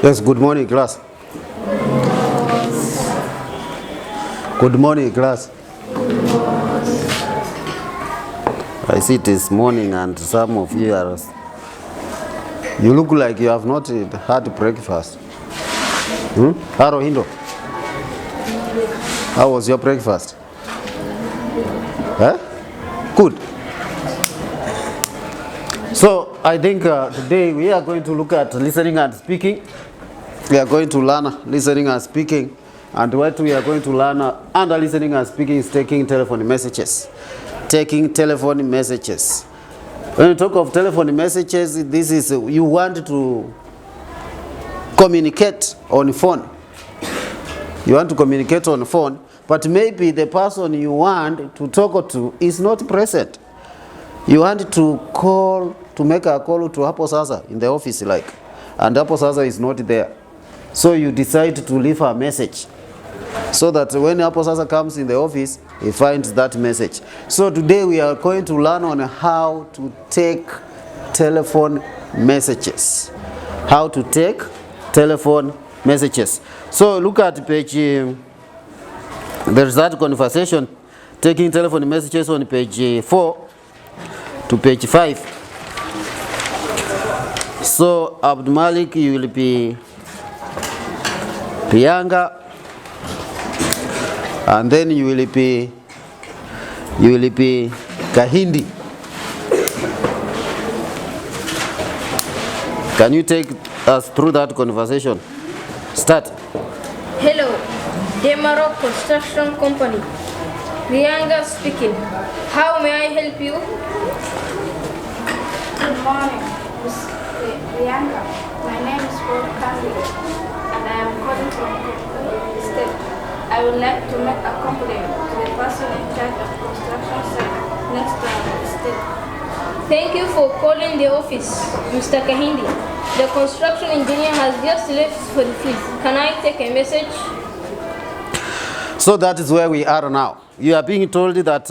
Yes, good morning, class. Good morning, class. I see it is morning and some of you are... You look like you have not had breakfast. Hello, Hindo. How was your breakfast? Good. So, I think today we are going to look at listening and speaking. We are going to learn listening and speaking. And what we are going to learn under listening and speaking is taking telephone messages. Taking telephone messages. When you talk of telephone messages, this is you want to communicate on phone. You want to communicate on phone, but maybe the person you want to talk to is not present. You want to call, to make a call to Hapo Sasa in the office, like, and Hapo Sasa is not there. So you decide to leave a message, so that when Hapo Sasa comes in the office, he finds that message. So today we are going to learn on how to take telephone messages. How to take telephone messages. So look at page, there's that conversation, taking telephone messages on page 4 to page 5. So Abdul Malik, you will be Priyanka, and then you will be Kahindi. Can you take us through that conversation? Start. Hello, Demarok Construction Company. Priyanka speaking. How may I help you? Good morning, Ms. Priyanka. My name is Paul Kandi, and I am calling from the state. I would like to make a complaint to the person in charge of construction site next to our estate. Thank you for calling the office, Mr. Kahindi. The construction engineer has just left for the field. Can I take a message? So that is where we are now. You are being told that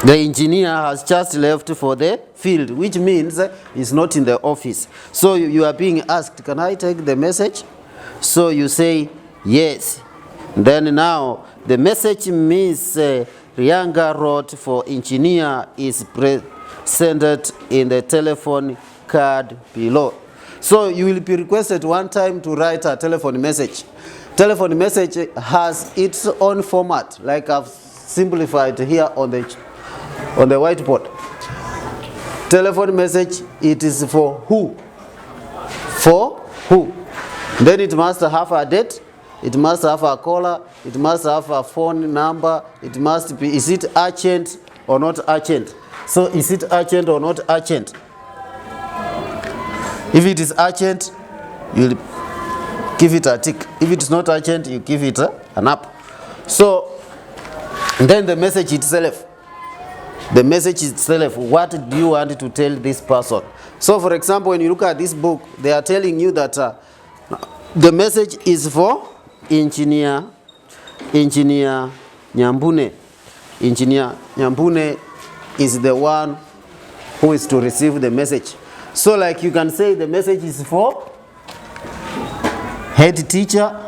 the engineer has just left for the field, which means he's not in the office. So you are being asked, can I take the message? So you say yes. Then now the message Miss Priyanka wrote for engineer is presented in the telephone card below. So you will be requested one time to write a telephone message. Telephone message has its own format, like I've simplified here on the whiteboard. Telephone message, it is for who? For who? Then it must have a date, it must have a caller, it must have a phone number, it must be, is it urgent or not urgent? So is it urgent or not urgent? If it is urgent, you'll give it a tick. If it is not urgent, you give it an up. So then the message itself. The message itself, what do you want to tell this person? So for example, when you look at this book, they are telling you that the message is for engineer Nyambune. Engineer Nyambune is the one who is to receive the message. So like you can say the message is for head teacher,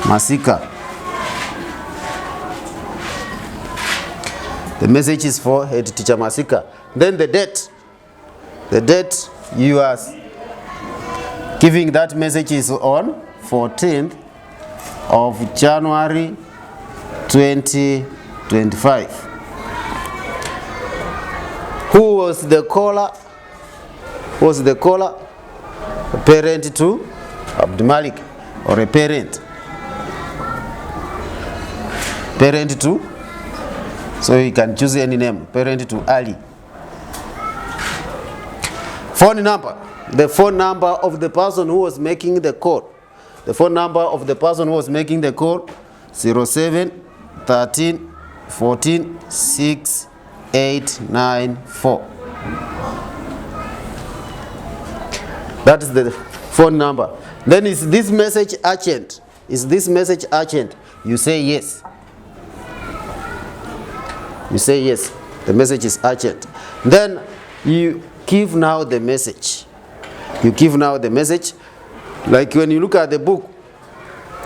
Masika. The message is for head teacher Masika. Then the date you are giving that message is on 14th of January 2025. Who was the caller? A parent to Abdul Malik, or a parent to, so you can choose any name, parent to Ali. Phone number, the phone number of the person who was making the call. The phone number of the person who was making the call, 07 13 14 6 894. That is the phone number. Then is this message urgent? Is this message urgent? You say yes. You say yes, the message is urgent. Then you give now the message. You give now the message. Like when you look at the book,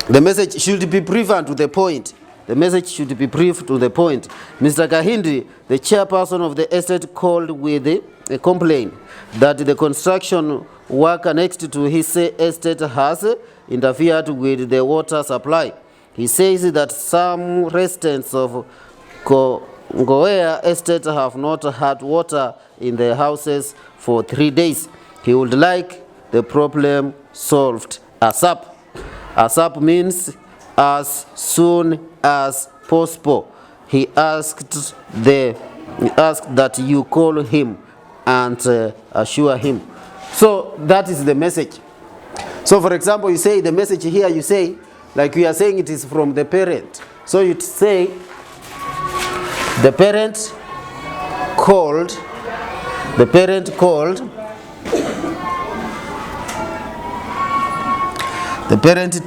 the message should be brief and to the point. The message should be brief to the point. Mr. Kahindi, the chairperson of the estate, called with a complaint that the construction worker next to his estate has interfered with the water supply. He says that some residents of Ngoea estate have not had water in their houses for 3 days. He would like the problem solved ASAP. ASAP means as soon as possible. He asked that you call him and assure him. So that is the message. So for example, you say the message here, you say, like we are saying, it is from the parent. So you say, the parent called the parent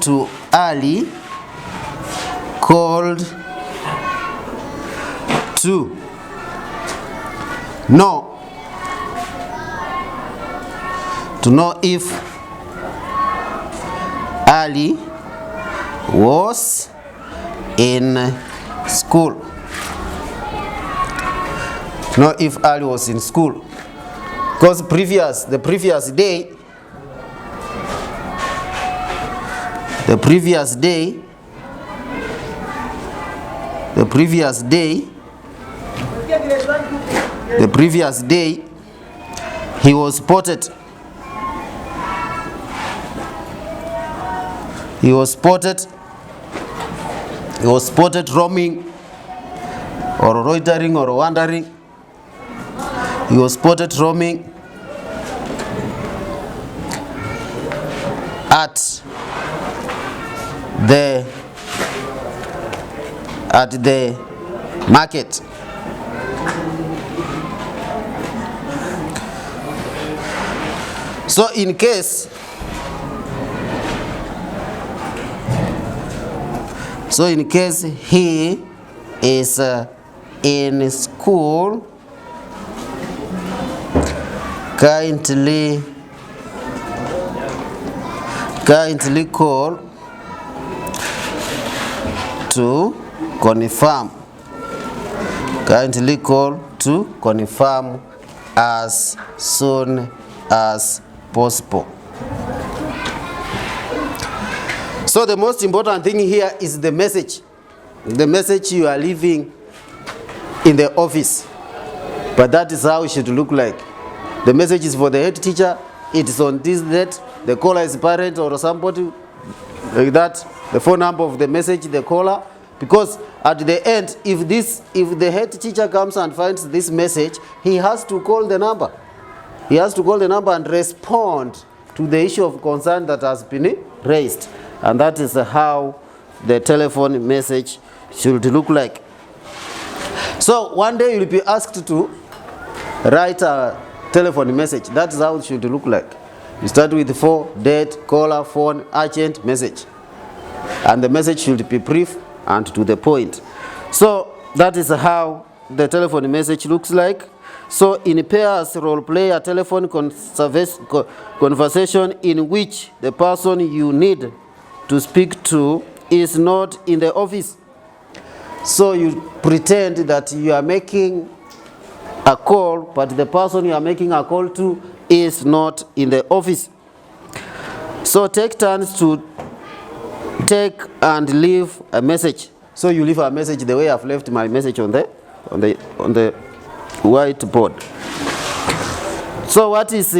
to Ali called to know if Ali was in school. Know if Ali was in school. Because the previous day, he was spotted. He was spotted roaming or loitering or wandering. He was spotted roaming at the market. So in case he is in school, kindly call to confirm. Kindly call to confirm as soon as possible. So the most important thing here is the message. The message you are leaving in the office. But that is how it should look like. The message is for the head teacher. It is on this date. The caller is parent or somebody like that. The phone number of the message, the caller. Because at the end, if the head teacher comes and finds this message, he has to call the number. He has to call the number and respond to the issue of concern that has been raised. And that is how the telephone message should look like. So one day you'll be asked to write a telephone message. That's how it should look like. You start with for, date, caller, phone, urgent, message. And the message should be brief and to the point. So that is how the telephone message looks like. So in pairs, role play a telephone conversation in which the person you need to speak to is not in the office. So you pretend that you are making a call, but the person you are making a call to is not in the office. So take turns to take and leave a message. So you leave a message the way I've left my message on the whiteboard. So what is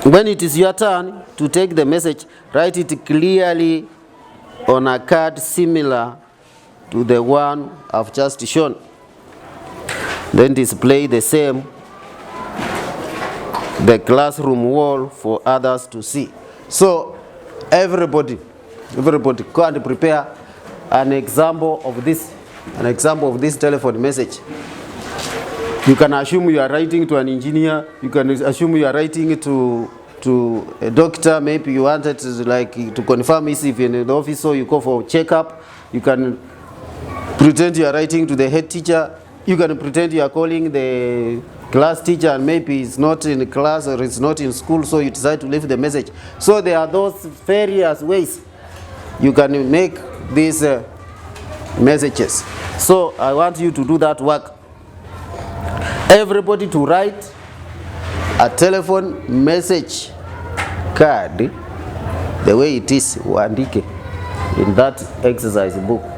when it is your turn to take the message, write it clearly on a card similar to the one I've just shown. Then display the same the classroom wall for others to see. So everybody go and prepare an example of this telephone message. You can assume you are writing to an engineer. You can assume you are writing to a doctor. Maybe you wanted to confirm if you're in the office, so you go for a checkup. You can Pretend you are writing to the head teacher. You can pretend you are calling the class teacher and maybe it's not in class or it's not in school, so you decide to leave the message. So there are those various ways you can make these messages. So I want you to do that work. Everybody to write a telephone message card the way it is uandike in that exercise book.